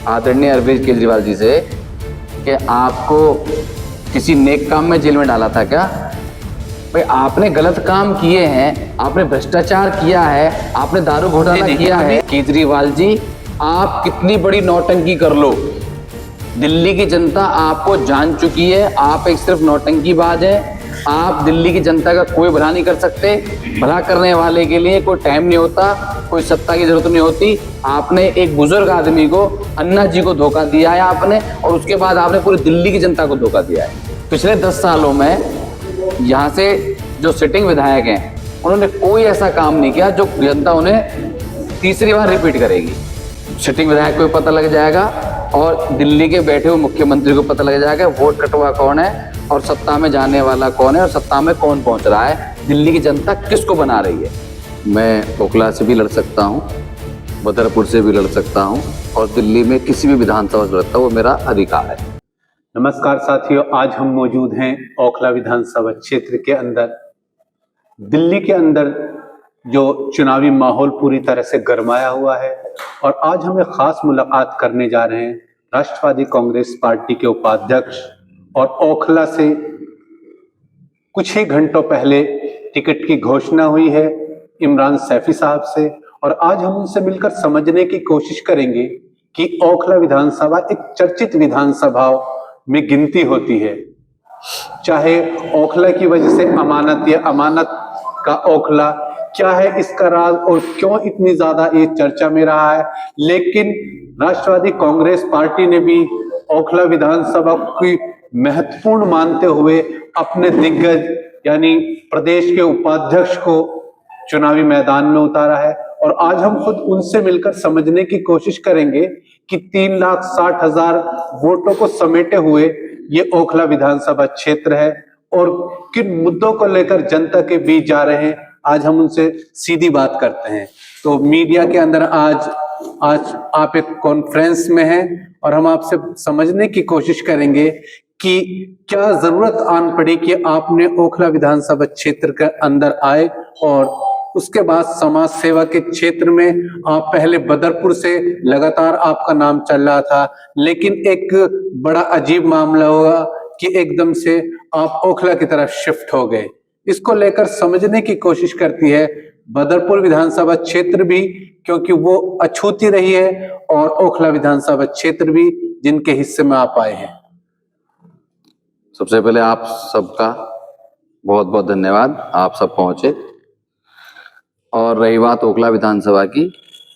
आदरणीय अरविंद केजरीवाल जी से कि आपको किसी नेक काम में जेल में डाला था क्या? भाई आपने गलत काम किए हैं, आपने भ्रष्टाचार किया है, आपने दारू घोटाला किया है। केजरीवाल जी, आप कितनी बड़ी नौटंकी कर लो, दिल्ली की जनता आपको जान चुकी है। आप एक सिर्फ नौटंकीबाज है। आप दिल्ली की जनता का कोई भला नहीं कर सकते। भला करने वाले के लिए कोई टाइम नहीं होता, कोई सत्ता की जरूरत नहीं होती। आपने एक बुजुर्ग आदमी को, अन्ना जी को धोखा दिया है आपने, और उसके बाद आपने पूरी दिल्ली की जनता को धोखा दिया है। पिछले 10 सालों में यहाँ से जो सिटिंग विधायक हैं, उन्होंने कोई ऐसा काम नहीं किया जो जनता उन्हें तीसरी बार रिपीट करेगी। सिटिंग विधायक को पता लग जाएगा और दिल्ली के बैठे हुए मुख्यमंत्री को पता लग जाएगा वोट कटवा कौन है और सत्ता में जाने वाला कौन है और सत्ता में कौन पहुंच रहा है, दिल्ली की जनता किसको बना रही है। मैं ओखला से भी लड़ सकता हूं, बदरपुर से भी लड़ सकता हूं और दिल्ली में किसी भी विधानसभा से लड़ता हूं, वो मेरा अधिकार है। नमस्कार साथियों, आज हम मौजूद हैं ओखला विधानसभा क्षेत्र के अंदर। दिल्ली के अंदर जो चुनावी माहौल पूरी तरह से गरमाया हुआ है और आज हम एक खास मुलाकात करने जा रहे हैं राष्ट्रवादी कांग्रेस पार्टी के उपाध्यक्ष और ओखला से कुछ ही घंटों पहले टिकट की घोषणा हुई है इमरान सैफी साहब से, और आज हम उनसे मिलकर समझने की कोशिश करेंगे कि ओखला विधानसभा एक चर्चित विधानसभाओं में गिनती होती है। चाहे ओखला की वजह से अमानत या अमानत का ओखला, क्या है इसका राज और क्यों इतनी ज्यादा ये चर्चा में रहा है, लेकिन राष्ट्रवादी कांग्रेस पार्टी ने भी ओखला विधानसभा की महत्वपूर्ण मानते हुए अपने दिग्गज यानी प्रदेश के उपाध्यक्ष को चुनावी मैदान में उतारा है। और आज हम खुद उनसे मिलकर समझने की कोशिश करेंगे कि 3,60,000 वोटों को समेटे हुए ये ओखला विधानसभा क्षेत्र है और किन मुद्दों को लेकर जनता के बीच जा रहे हैं। आज हम उनसे सीधी बात करते हैं। तो मीडिया के अंदर आज आप एक कॉन्फ्रेंस में हैं और हम आपसे समझने की कोशिश करेंगे कि क्या जरूरत आन पड़ी कि आपने ओखला विधानसभा क्षेत्र के अंदर आए और उसके बाद समाज सेवा के क्षेत्र में आप पहले बदरपुर से लगातार आपका नाम चल रहा था, लेकिन एक बड़ा अजीब मामला हुआ कि एकदम से आप ओखला की तरफ शिफ्ट हो गए। इसको लेकर समझने की कोशिश करती है बदरपुर विधानसभा क्षेत्र भी, क्योंकि वो अछूती रही है, और ओखला विधानसभा क्षेत्र भी जिनके हिस्से में आप आए हैं। सबसे पहले आप सबका बहुत बहुत धन्यवाद, आप सब पहुंचे। और रही बात ओखला विधानसभा की,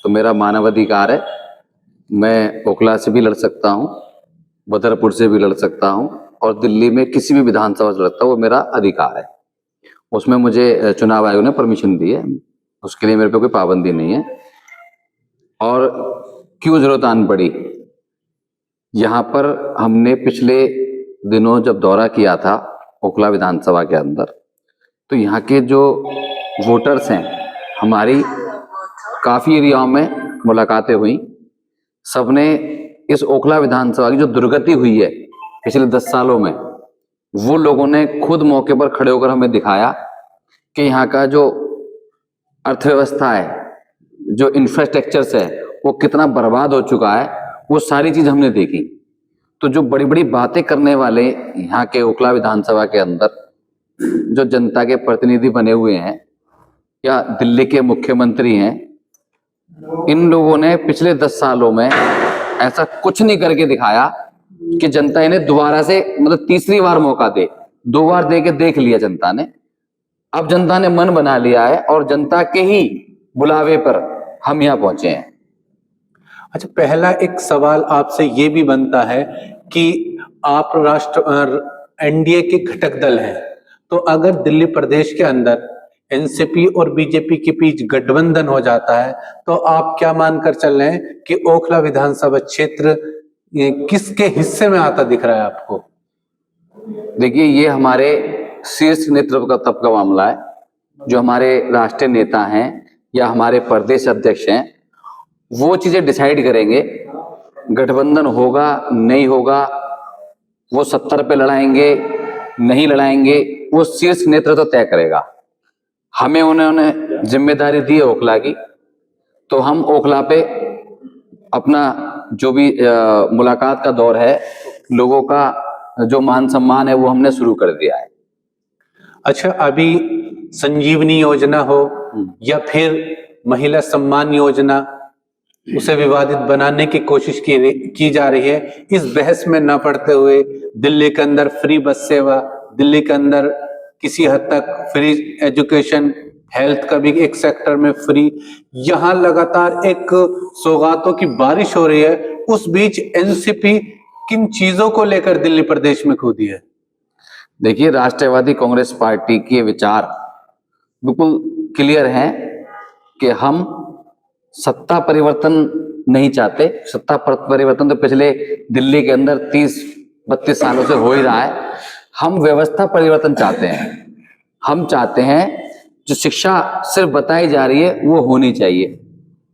तो मेरा मानव अधिकार है, मैं ओखला से भी लड़ सकता हूं, बदरपुर से भी लड़ सकता हूं और दिल्ली में किसी भी विधानसभा से लड़ता हूं, वो मेरा अधिकार है। उसमें मुझे चुनाव आयोग ने परमिशन दी है, उसके लिए मेरे पे कोई पाबंदी नहीं है। और क्यों जरूरत आन पड़ी, यहाँ पर हमने पिछले दिनों जब दौरा किया था ओखला विधानसभा के अंदर, तो यहाँ के जो वोटर्स हैं, हमारी काफी एरियाओं में मुलाकातें हुई। सबने इस ओखला विधानसभा की जो दुर्गति हुई है पिछले 10 सालों में, वो लोगों ने खुद मौके पर खड़े होकर हमें दिखाया कि यहाँ का जो अर्थव्यवस्था है, जो इंफ्रास्ट्रक्चर है, वो कितना बर्बाद हो चुका है। वो सारी चीज हमने देखी। तो जो बड़ी बड़ी बातें करने वाले यहाँ के ओखला विधानसभा के अंदर जो जनता के प्रतिनिधि बने हुए हैं या दिल्ली के मुख्यमंत्री हैं, इन लोगों ने पिछले 10 सालों में ऐसा कुछ नहीं करके दिखाया कि जनता इन्हें दोबारा से, मतलब तीसरी बार मौका दे। 2 बार दे के देख लिया जनता ने। अब जनता ने मन बना लिया है और जनता के ही बुलावे पर हम यहाँ पहुंचे हैं। अच्छा, पहला एक सवाल आपसे ये भी बनता है कि आप एनडीए के घटक दल हैं, तो अगर दिल्ली प्रदेश के अंदर एनसीपी और बीजेपी के बीच गठबंधन हो जाता है, तो आप क्या मानकर चल रहे हैं कि ओखला विधानसभा क्षेत्र किसके हिस्से में आता दिख रहा है आपको? देखिए, ये हमारे शीर्ष नेतृत्व का तब का मामला है। जो हमारे राष्ट्रीय नेता हैं या हमारे प्रदेश अध्यक्ष हैं, वो चीजें डिसाइड करेंगे। गठबंधन होगा नहीं होगा, वो 70 पे लड़ाएंगे नहीं लड़ाएंगे, वो शीर्ष नेतृत्व तय करेगा। हमें उन्होंने जिम्मेदारी दी है ओखला की, तो हम ओखला पे अपना जो भी मुलाकात का दौर है, लोगों का जो मान सम्मान है वो हमने शुरू कर दिया है। अच्छा, अभी संजीवनी योजना हो या फिर महिला सम्मान योजना, उसे विवादित बनाने की कोशिश की जा रही है। इस बहस में न पड़ते हुए दिल्ली के अंदर फ्री बस सेवा, दिल्ली के अंदर किसी हद तक फ्री एजुकेशन, हेल्थ का भी एक सेक्टर में फ्री, यहाँ लगातार एक सौगातों की बारिश हो रही है। उस बीच एनसीपी किन चीजों को लेकर दिल्ली प्रदेश में कूदी है? देखिए, राष्ट्रवादी कांग्रेस पार्टी के विचार बिल्कुल क्लियर हैं कि हम सत्ता परिवर्तन नहीं चाहते। सत्ता परिवर्तन तो पिछले दिल्ली के अंदर 30-32 सालों से हो ही रहा है। हम व्यवस्था परिवर्तन चाहते हैं। हम चाहते हैं जो शिक्षा सिर्फ बताई जा रही है वो होनी चाहिए।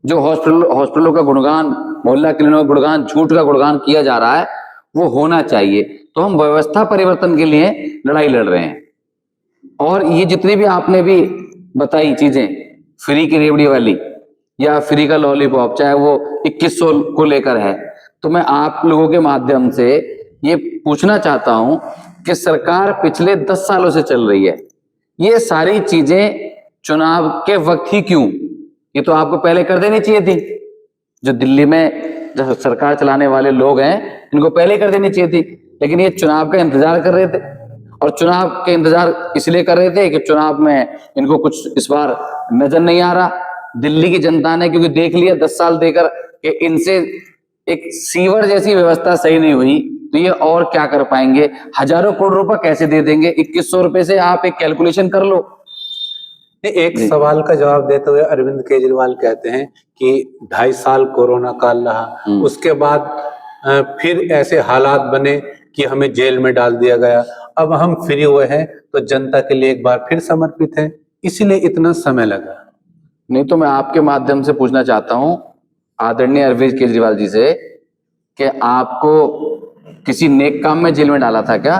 जो हॉस्पिटलों का गुणगान, मोहल्ला क्लिनिकों का गुणगान, झूठ का गुणगान किया जा रहा है वो होना चाहिए। तो हम व्यवस्था परिवर्तन के लिए लड़ाई लड़ रहे हैं। और ये जितनी भी आपने भी बताई चीजें, फ्री की रेवड़ी वाली या फ्री का लॉलीपॉप, चाहे वो 2100 को लेकर है, तो मैं आप लोगों के माध्यम से ये पूछना चाहता हूं कि सरकार पिछले 10 सालों से चल रही है, ये सारी चीजें चुनाव के वक्त ही क्यों? ये तो आपको पहले कर देनी चाहिए थी। जो दिल्ली में जो सरकार चलाने वाले लोग हैं इनको पहले कर देनी चाहिए थी, लेकिन ये चुनाव का इंतजार कर रहे थे। और चुनाव के इंतजार इसलिए कर रहे थे कि चुनाव में इनको कुछ इस बार नजर नहीं आ रहा। दिल्ली की जनता ने क्योंकि देख लिया 10 साल देकर कि इनसे एक सीवर जैसी व्यवस्था सही नहीं हुई, तो ये और क्या कर पाएंगे? हजारों करोड़ रुपए कैसे दे देंगे? 2100 रुपए से आप एक कैलकुलेशन कर लो। एक सवाल का जवाब देते हुए अरविंद केजरीवाल कहते हैं कि 2.5 साल कोरोना काल रहा, उसके बाद फिर ऐसे हालात बने कि हमें जेल में डाल दिया गया, अब हम फ्री हुए हैं तो जनता के लिए एक बार फिर समर्पित है, इसीलिए इतना समय लगा। नहीं तो मैं आपके माध्यम से पूछना चाहता हूं आदरणीय अरविंद केजरीवाल जी से कि आपको किसी नेक काम में जेल में डाला था क्या?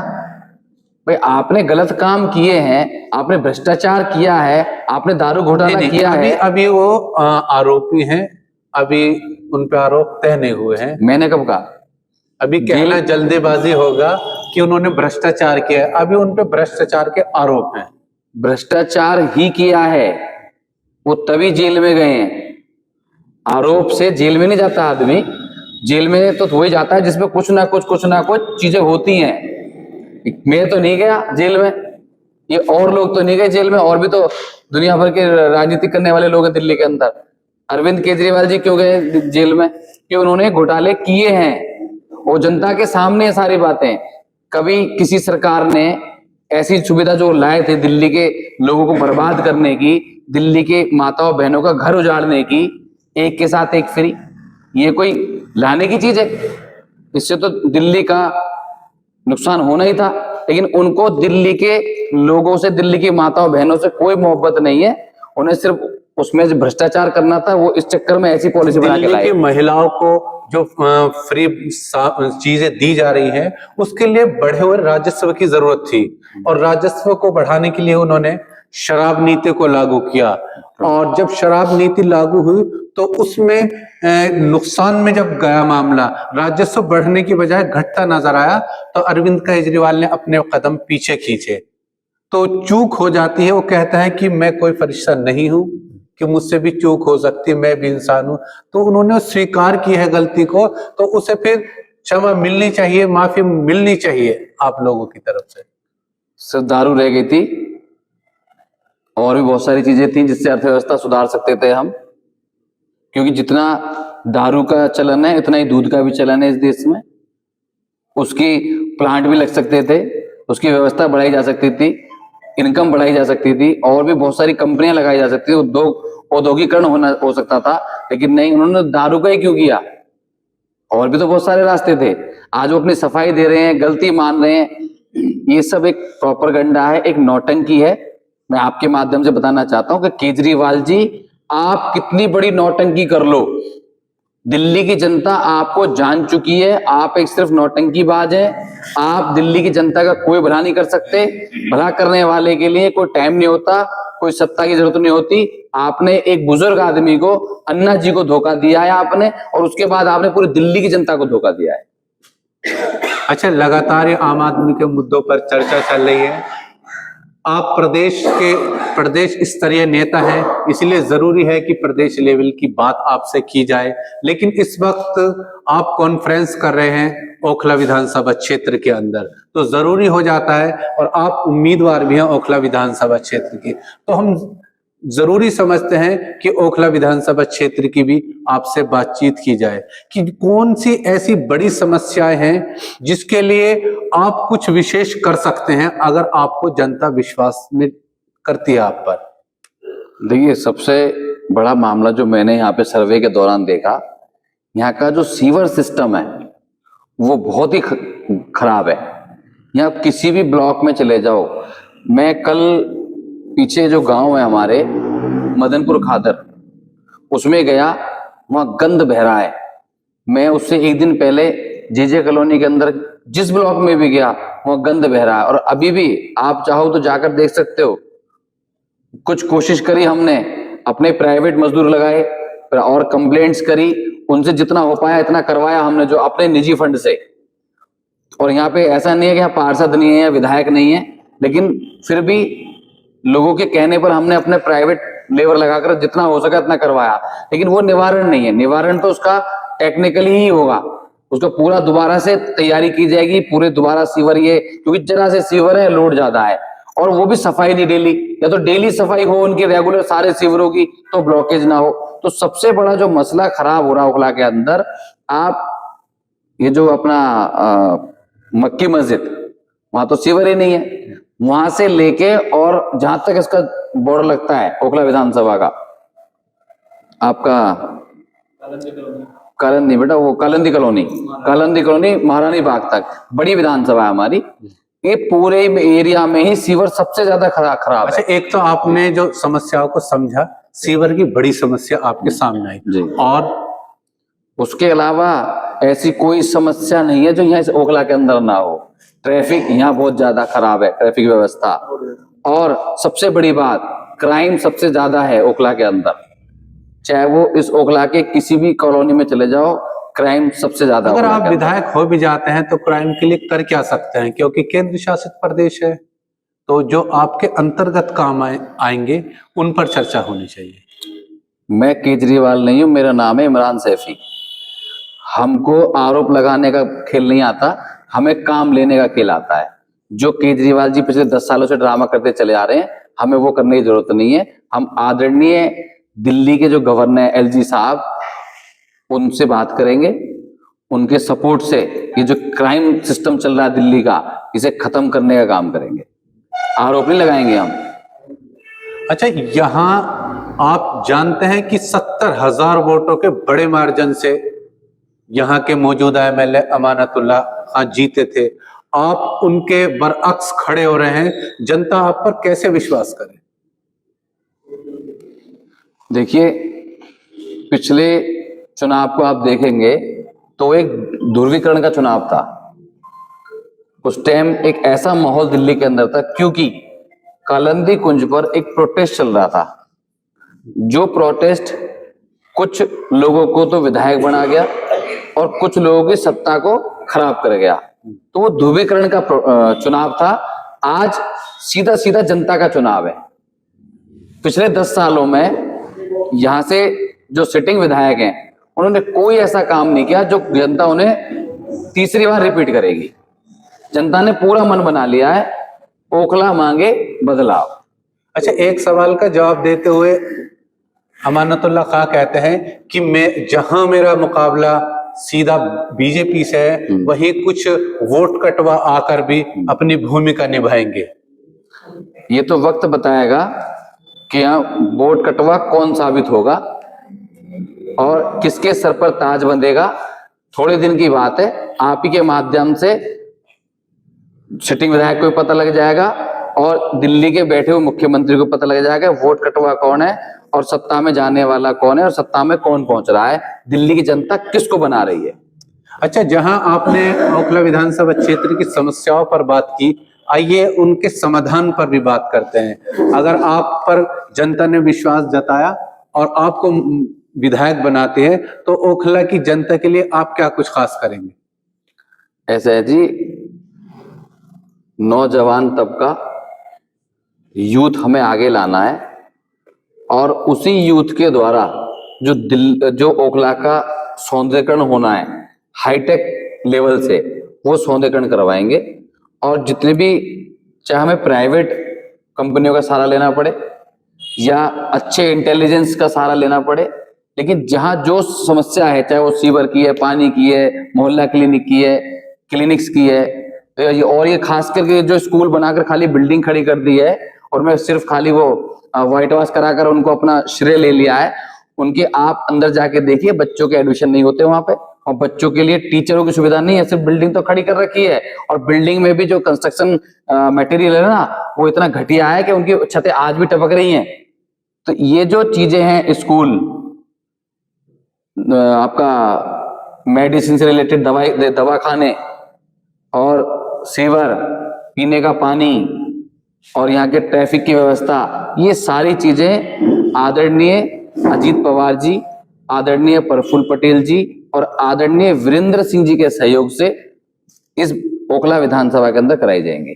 भाई, आपने गलत काम किए हैं, आपने भ्रष्टाचार किया है, आपने दारू घोटाला किया है। अभी वो आरोपी हैं, अभी उन पे आरोप तय नहीं हुए हैं। मैंने कब कहा? अभी कहना जल्दीबाजी होगा कि उन्होंने भ्रष्टाचार किया है। अभी उन पे भ्रष्टाचार के आरोप हैं। भ्रष्टाचार ही किया है, वो तभी जेल में गए हैं। आरोप से जेल में नहीं जाता आदमी। जेल में तो वही जाता है जिसमें कुछ ना कुछ चीजें होती हैं। मैं तो नहीं गया जेल में, ये और लोग तो नहीं गए जेल में, और भी तो दुनिया भर के राजनीति करने वाले लोग हैं दिल्ली के अंदर। अरविंद केजरीवाल जी क्यों गए जेल में? कि उन्होंने घोटाले किए हैं, वो जनता के सामने सारी बातें। कभी किसी सरकार ने ऐसी सुविधा जो लाए थे दिल्ली के लोगों को बर्बाद करने की, दिल्ली के माताओं बहनों का घर उजाड़ने की, एक के साथ एक फ्री, ये कोई लाने की चीज है? इससे तो दिल्ली का नुकसान होना ही था। लेकिन उनको दिल्ली के लोगों से, दिल्ली की माताओं बहनों से कोई मोहब्बत नहीं है। उन्हें सिर्फ उसमें जो भ्रष्टाचार करना था, वो इस चक्कर में ऐसी पॉलिसी बना के लाए। दिल्ली की महिलाओं को जो फ्री चीजें दी जा रही हैं, उसके लिए बढ़े हुए राजस्व की जरूरत थी, और राजस्व को बढ़ाने के लिए उन्होंने शराब नीति को लागू किया। और जब शराब नीति लागू हुई तो उसमें नुकसान में जब गया मामला, राजस्व बढ़ने की बजाय घटता नजर आया, तो अरविंद केजरीवाल ने अपने कदम पीछे खींचे। तो चूक हो जाती है। वो कहता है कि मैं कोई फरिश्ता नहीं हूं, कि मुझसे भी चूक हो सकती है, मैं भी इंसान हूं। तो उन्होंने स्वीकार की है गलती को, तो उसे फिर क्षमा मिलनी चाहिए, माफी मिलनी चाहिए आप लोगों की तरफ से। सिर्फ दारू रह गई थी, और भी बहुत सारी चीजें थी जिससे अर्थव्यवस्था सुधार सकते थे हम। क्योंकि जितना दारू का चलन है उतना ही दूध का भी चलन है इस देश में। उसकी प्लांट भी लग सकते थे, उसकी व्यवस्था बढ़ाई जा सकती थी, इनकम बढ़ाई जा सकती थी, और भी बहुत सारी कंपनियां लगाई जा सकती थी, औद्योगिकरण हो सकता था। लेकिन नहीं, उन्होंने दारू का ही क्यों किया? और भी तो बहुत सारे रास्ते थे। आज वो अपनी सफाई दे रहे हैं, गलती मान रहे हैं। ये सब एक प्रोपेगेंडा है, एक नौटंकी है। मैं आपके माध्यम से बताना चाहता हूं कि केजरीवाल जी, आप कितनी बड़ी नौटंकी कर लो, दिल्ली की जनता आपको जान चुकी है। आप एक सिर्फ नौटंकीबाज हैं। आप दिल्ली की जनता का कोई भला नहीं कर सकते। भला करने वाले के लिए कोई टाइम नहीं होता। कोई सत्ता की जरूरत नहीं होती। आपने एक बुजुर्ग आदमी को, अन्ना जी को धोखा दिया है आपने, और उसके बाद आपने पूरी दिल्ली की जनता को धोखा दिया है। अच्छा, लगातार ये आम आदमी के मुद्दों पर चर्चा चल रही है। आप प्रदेश स्तरीय नेता हैं, इसलिए जरूरी है कि प्रदेश लेवल की बात आपसे की जाए। लेकिन इस वक्त आप कॉन्फ्रेंस कर रहे हैं ओखला विधानसभा क्षेत्र के अंदर, तो जरूरी हो जाता है, और आप उम्मीदवार भी हैं ओखला विधानसभा क्षेत्र के, तो हम जरूरी समझते हैं कि ओखला विधानसभा क्षेत्र की भी आपसे बातचीत की जाए कि कौन सी ऐसी बड़ी समस्याएं हैं जिसके लिए आप कुछ विशेष कर सकते हैं, अगर आपको जनता विश्वास में करती है आप पर। देखिए, सबसे बड़ा मामला जो मैंने यहाँ पे सर्वे के दौरान देखा, यहाँ का जो सीवर सिस्टम है वो बहुत ही खराब है। यहाँ किसी भी ब्लॉक में चले जाओ, मैं कल पीछे जो गांव है हमारे मदनपुर खादर, उसमें गया, वहां गंद बह रहा है। मैं उससे एक दिन पहले जेजे कॉलोनी के अंदर जिस ब्लॉक में भी गया, वहां गंद बह रहा है, और अभी भी आप चाहो तो जाकर देख सकते हो। कुछ कोशिश करी हमने, अपने प्राइवेट मजदूर लगाए और कंप्लेंट्स करी, उनसे जितना हो पाया इतना करवाया हमने, जो अपने निजी फंड से। और यहाँ पे ऐसा नहीं है कि यहाँ पार्षद नहीं है या विधायक नहीं है, लेकिन फिर भी लोगों के कहने पर हमने अपने प्राइवेट लेबर लगाकर जितना हो सका इतना करवाया। लेकिन वो निवारण नहीं है। निवारण तो उसका टेक्निकली ही होगा, उसका पूरा दोबारा से तैयारी की जाएगी, पूरे दोबारा सीवर, ये क्योंकि जरा से सीवर है, लोड ज्यादा है, और वो भी सफाई नहीं डेली, या तो डेली सफाई हो उनकी रेगुलर सारे सीवरों की, तो ब्लॉकेज ना हो। तो सबसे बड़ा जो मसला खराब हो रहा है ओखला के अंदर, आप ये जो अपना मक्की मस्जिद, वहां तो सीवर ही नहीं है, वहां से लेके और जहां तक इसका बॉर्डर लगता है ओखला विधानसभा का, आपका कालंदी, बेटा वो कालंदी कॉलोनी महारानी बाग तक बड़ी विधानसभा है हमारी, ये पूरे एरिया में ही सीवर सबसे ज्यादा खराब अच्छा, है। एक तो आपने जो समस्याओं को समझा, सीवर की बड़ी समस्या आपके सामने आई जी, और उसके अलावा ऐसी कोई समस्या नहीं है जो यहाँ से ओखला के अंदर ना हो। ट्रैफिक यहाँ बहुत ज्यादा खराब है, ट्रैफिक व्यवस्था, और सबसे बड़ी बात, क्राइम सबसे ज्यादा है ओखला के अंदर। चाहे वो इस ओखला के किसी भी कॉलोनी में चले जाओ, क्राइम सबसे ज्यादा। अगर आप विधायक हो भी जाते हैं तो क्राइम के लिए कर क्या सकते हैं, क्योंकि केंद्र शासित प्रदेश है, तो जो आपके अंतर्गत काम आएंगे उन पर चर्चा होनी चाहिए। मैं केजरीवाल नहीं हूं, मेरा नाम है इमरान सैफी। हमको आरोप लगाने का खेल नहीं आता, हमें काम लेने का खेल आता है। जो केजरीवाल जी पिछले 10 सालों से ड्रामा करते चले आ रहे हैं, हमें वो करने की जरूरत नहीं है। हम आदरणीय दिल्ली के जो गवर्नर है एलजी साहब, उनसे बात करेंगे, उनके सपोर्ट से ये जो क्राइम सिस्टम चल रहा है दिल्ली का, इसे खत्म करने का काम करेंगे, आरोप नहीं लगाएंगे हम। अच्छा, यहाँ आप जानते हैं कि 70,000 वोटों के बड़े मार्जिन से यहाँ के मौजूदा एमएलए अमानतुल्लाह खान जीते थे। आप उनके बरअक्स खड़े हो रहे हैं, जनता आप पर कैसे विश्वास करे? देखिए, पिछले चुनाव को आप देखेंगे तो एक ध्रुवीकरण का चुनाव था। उस टाइम एक ऐसा माहौल दिल्ली के अंदर था, क्योंकि कालंदी कुंज पर एक प्रोटेस्ट चल रहा था। जो प्रोटेस्ट कुछ लोगों को तो विधायक बना गया और कुछ लोगों की सत्ता को खराब कर गया। तो वो ध्रुवीकरण का चुनाव था। आज सीधा सीधा जनता का चुनाव है। पिछले 10 सालों में यहां से जो सिटिंग विधायक हैं, उन्होंने कोई ऐसा काम नहीं किया जो जनता उन्हें तीसरी बार रिपीट करेगी। जनता ने पूरा मन बना लिया है, ओखला मांगे बदलाव। अच्छा, एक सवाल का जवाब देते हुए अमानतुल्लाह खां कहते हैं कि मैं जहां मेरा मुकाबला सीधा बीजेपी से है, वहीं कुछ वोट कटवा आकर भी अपनी भूमिका निभाएंगे। ये तो वक्त बताएगा कि यहाँ वोट कटवा कौन साबित होगा और किसके सर पर ताज बंधेगा। थोड़े दिन की बात है, आप ही के माध्यम से सिटिंग विधायक को पता लग जाएगा और दिल्ली के बैठे हुए मुख्यमंत्री को पता लग जाएगा वोट कटवा कौन है और सत्ता में जाने वाला कौन है और सत्ता में कौन पहुंच रहा है, दिल्ली की जनता किसको बना रही है। अच्छा, जहां आपने ओखला विधानसभा क्षेत्र की समस्याओं पर बात की, आइए उनके समाधान पर भी बात करते हैं। अगर आप पर जनता ने विश्वास जताया और आपको विधायक बनाते हैं तो ओखला की जनता के लिए आप क्या कुछ खास करेंगे? ऐसा है जी, नौजवान तबका, यूथ हमें आगे लाना है और उसी यूथ के द्वारा जो ओखला का सौंदर्यकरण होना है हाईटेक लेवल से, वो सौंदर्यकरण करवाएंगे। और जितने भी, चाहे हमें प्राइवेट कंपनियों का सहारा लेना पड़े या अच्छे इंटेलिजेंस का सहारा लेना पड़े, लेकिन जहां जो समस्या है, चाहे वो सीवर की है, पानी की है, मोहल्ला क्लिनिक की है, क्लिनिक्स की है, और ये खास करके जो स्कूल बनाकर खाली बिल्डिंग खड़ी कर दी है और मैं सिर्फ खाली वो व्हाइट वॉश कराकर उनको अपना श्रेय ले लिया है, उनके आप अंदर जाके देखिए, बच्चों के एडमिशन नहीं होते वहां पे, और बच्चों के लिए टीचरों की सुविधा नहीं है, सिर्फ बिल्डिंग तो खड़ी कर रखी है। और बिल्डिंग में भी जो कंस्ट्रक्शन मटेरियल है ना, वो इतना घटिया है कि उनकी छतें आज भी टपक रही हैं। तो ये जो चीजें हैं, स्कूल, आपका मेडिसिन से रिलेटेड दवाखाने और सीवर, पीने का पानी और यहाँ के ट्रैफिक की व्यवस्था, ये सारी चीजें आदरणीय अजीत पवार जी, आदरणीय प्रफुल्ल पटेल जी और आदरणीय वीरेंद्र सिंह जी के सहयोग से इस ओखला विधानसभा के अंदर कराई जाएंगी।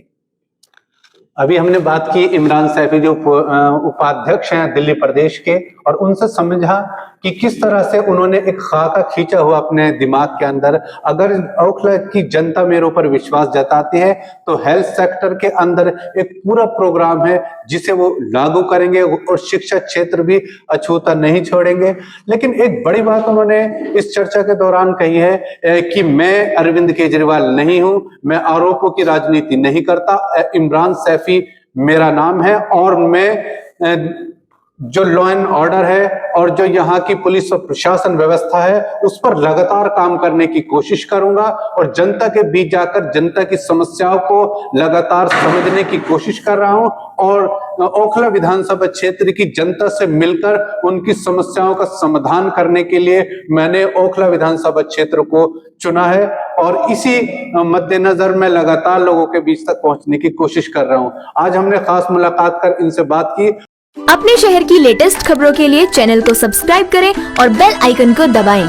अभी हमने बात की इमरान सैफी जो उपाध्यक्ष हैं दिल्ली प्रदेश के, और उनसे समझा कि किस तरह से उन्होंने एक खाका खींचा हुआ अपने दिमाग के अंदर। अगर ओखला की जनता मेरे ऊपर विश्वास जताती है तो हेल्थ सेक्टर के अंदर एक पूरा प्रोग्राम है जिसे वो लागू करेंगे और शिक्षा क्षेत्र भी अछूता नहीं छोड़ेंगे। लेकिन एक बड़ी बात उन्होंने इस चर्चा के दौरान कही है कि मैं अरविंद केजरीवाल नहीं हूं, मैं आरोपों की राजनीति नहीं करता, इमरान सैफी मेरा नाम है और मैं जो लॉ एंड ऑर्डर है और जो यहाँ की पुलिस और प्रशासन व्यवस्था है उस पर लगातार काम करने की कोशिश करूंगा और जनता के बीच जाकर जनता की समस्याओं को लगातार समझने की कोशिश कर रहा हूं और ओखला विधानसभा क्षेत्र की जनता से मिलकर उनकी समस्याओं का समाधान करने के लिए मैंने ओखला विधानसभा क्षेत्र को चुना है और इसी मद्देनजर मैं लगातार लोगों के बीच तक पहुंचने की कोशिश कर रहा हूं। आज हमने खास मुलाकात कर इनसे बात की। अपने शहर की लेटेस्ट खबरों के लिए चैनल को सब्सक्राइब करें और बेल आइकन को दबाएं।